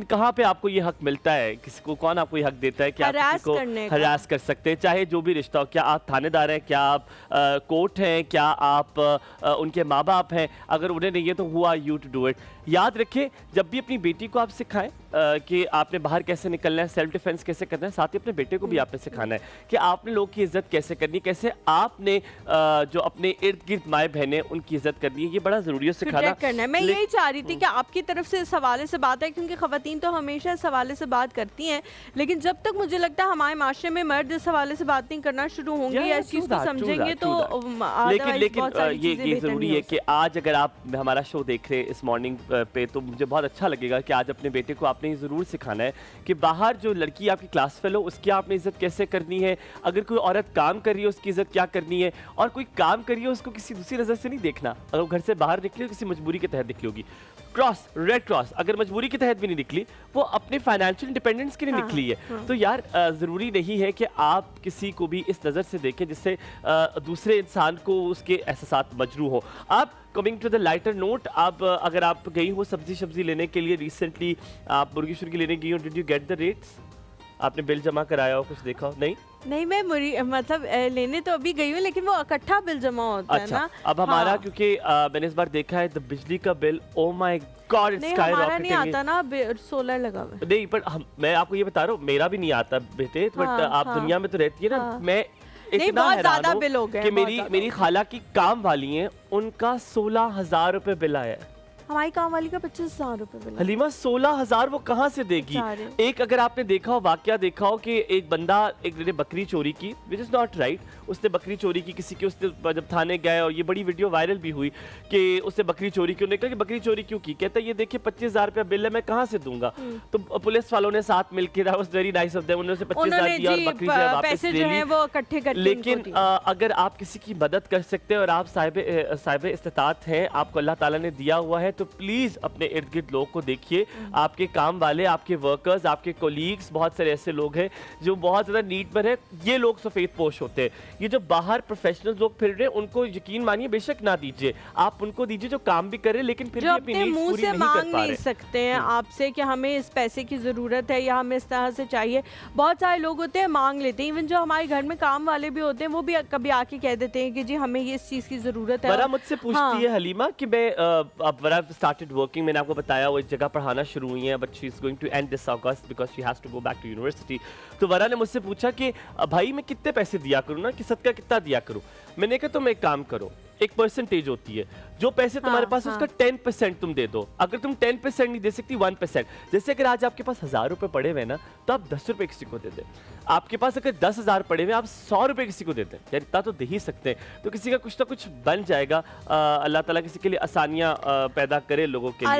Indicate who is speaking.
Speaker 1: कहाँ पे आपको ये हक मिलता है? किसी को कौन आपको ये हक देता है कि आप किसी को हरास कर सकते हैं, चाहे जो भी रिश्ता हो? क्या आप थानेदार हैं, क्या आप कोर्ट हैं, क्या आप उनके माँ बाप हैं? अगर उन्हें नहीं है तो who are you to do it? याद रखिए, जब भी अपनी बेटी को आप सिखाएं कि आपने बाहर कैसे निकलना है, सेल्फ डिफेंस कैसे करना है, साथ ही अपने बेटे को भी आपने सिखाना है कि आपने लोगों की इज्जत कैसे करनी है, कैसे आपने जो अपने इर्द गिर्द माए बहनें उनकी इज्जत करनी है। ये बड़ा जरूरी है सिखाना
Speaker 2: करना है। मैं यही चाह रही थी कि आपकी तरफ से इस हवाले से बात है, क्योंकि खवातीन तो हमेशा इस हवाले से बात करती हैं, लेकिन जब तक मुझे लगता है हमारे माशरे में मर्द इस हवाले से बात नहीं करना शुरू होंगे या इस चीज को समझेंगे तो
Speaker 1: लेकिन ये जरूरी है कि आज अगर आप हमारा शो देख रहे हैं इस मॉर्निंग पे, तो मुझे बहुत अच्छा लगेगा कि आज अपने बेटे को आपने जरूर सिखाना है कि बाहर जो लड़की आपकी क्लास फेलो उसकी आपने इज्जत कैसे करनी है, अगर कोई औरत काम कर रही है उसकी इज्जत क्या करनी है, और कोई काम कर रही है उसको किसी दूसरी नजर से नहीं देखना। अगर वो घर से बाहर निकली किसी मजबूरी के तहत निकली होगी, क्रॉस रेड क्रॉस अगर मजबूरी के तहत भी नहीं निकली, वो अपने फाइनेंशियल इंडिपेंडेंस के लिए निकली है। तो यार जरूरी नहीं है कि आप किसी को भी इस नज़र से देखें जिससे दूसरे इंसान को उसके एहसास मजरू हो। आप coming to the lighter note, आप अगर आप गई हो सब्जी लेने के लिए, रिसेंटली आप मुर्गी शुर्गी लेने गई हो, did you get the rates? आपने बिल जमा कराया हो, कुछ देखा हो? नहीं,
Speaker 2: मैं मतलब लेने तो अभी गई हूँ, लेकिन वो इकट्ठा बिल जमा होता है ना।
Speaker 1: अब हमारा क्योंकि मैंने इस बार देखा है बिजली का bill, oh my God, it's
Speaker 2: हमारा नहीं आता ना, सोलर लगा हुआ है।
Speaker 1: नहीं, पर मैं आपको ये बता रहा हूँ, मेरा भी नहीं आता बेटे, बट आप दुनिया में तो रहती है ना। मैं इतना हैरान हूँ कि मेरी खाला की काम वाली हैं, उनका 16,000 रुपए बिल आया है।
Speaker 2: हमारी काम वाली का 25,000 रुपए बिल।
Speaker 1: हलीमा 16,000 वो कहाँ से देगी? एक अगर आपने देखा हो, वाकया देखा हो कि एक बंदा ने बकरी चोरी की, विच इज नॉट राइट, उसने बकरी चोरी की किसी की, उसने जब थाने गए और ये बड़ी वीडियो वायरल भी हुई कि उसने बकरी चोरी की, उन्होंने कहा कि बकरी चोरी क्यों की? कहता है ये देखिए 25,000 रुपया बिल है, मैं कहाँ से दूंगा? तो पुलिस वालों ने साथ मिलकर, that was very nice of them, उन्होंने 25,000 दिया और बकरी जो है वापस ले ली।
Speaker 2: वो इकट्ठे करके,
Speaker 1: लेकिन अगर आप किसी की मदद कर सकते हैं और आप साहिब इस्तात हैं, आपको अल्लाह ताला ने दिया हुआ है, तो प्लीज अपने इर्द गिर्द लोगों को देखिए, आपके काम वाले, आपके वर्कर्स, आपके कोलीग्स, बहुत सारे ऐसे लोग हैं जो बहुत ज्यादा नीड पर है। ये लोग सफेद पोश होते हैं। ये जो बाहर प्रोफेशनल लोग फिर रहे हैं, उनको यकीन मानिए बेशक ना दीजिए, आप उनको दीजिए जो काम भी कर रहे हैं, लेकिन फिर भी अपनी नीड्स पूरी नहीं कर पा रहे।
Speaker 2: मांग नहीं सकते हैं आपसे कि हमें इस पैसे की जरूरत है या हमें इस तरह से चाहिए। बहुत सारे लोग होते हैं मांग लेते हैं, इवन जो हमारे घर में काम वाले भी होते हैं, वो भी कभी आके कह देते हैं कि जी हमें ये इस चीज की जरूरत है।
Speaker 1: वरा मुझसे पूछती है हलीमा कि मैं अब वरा स्टार्टेड वर्किंग, मैंने आपको बताया वो इस जगह पढ़ाना शुरू हुई है, but she is going to end this August because she has to go back to university. तो वरा ने मुझसे पूछा कि भाई मैं कितने पैसे दिया करूँ ना, कि सदका कितना दिया करूँ? मैंने कहा तुम एक काम करो, एक परसेंटेज होती है, जो पैसे तुम्हारे पास उसका 10% तुम दे दो। अगर तुम 10% नहीं दे सकती, 1%, जैसे अगर आज आपके पास 1,000 रुपए पड़े हुए ना, तो आप 10 रुपए किसी को दे दें। आपके पास अगर 10,000 पड़े हुए, आप 100 रुपए किसी को दे दें, यार इतना तो दे ही सकते हैं, तो किसी का कुछ ना कुछ बन जाएगा। अल्लाह ताला किसी के लिए आसानियां पैदा करे लोगों के लिए।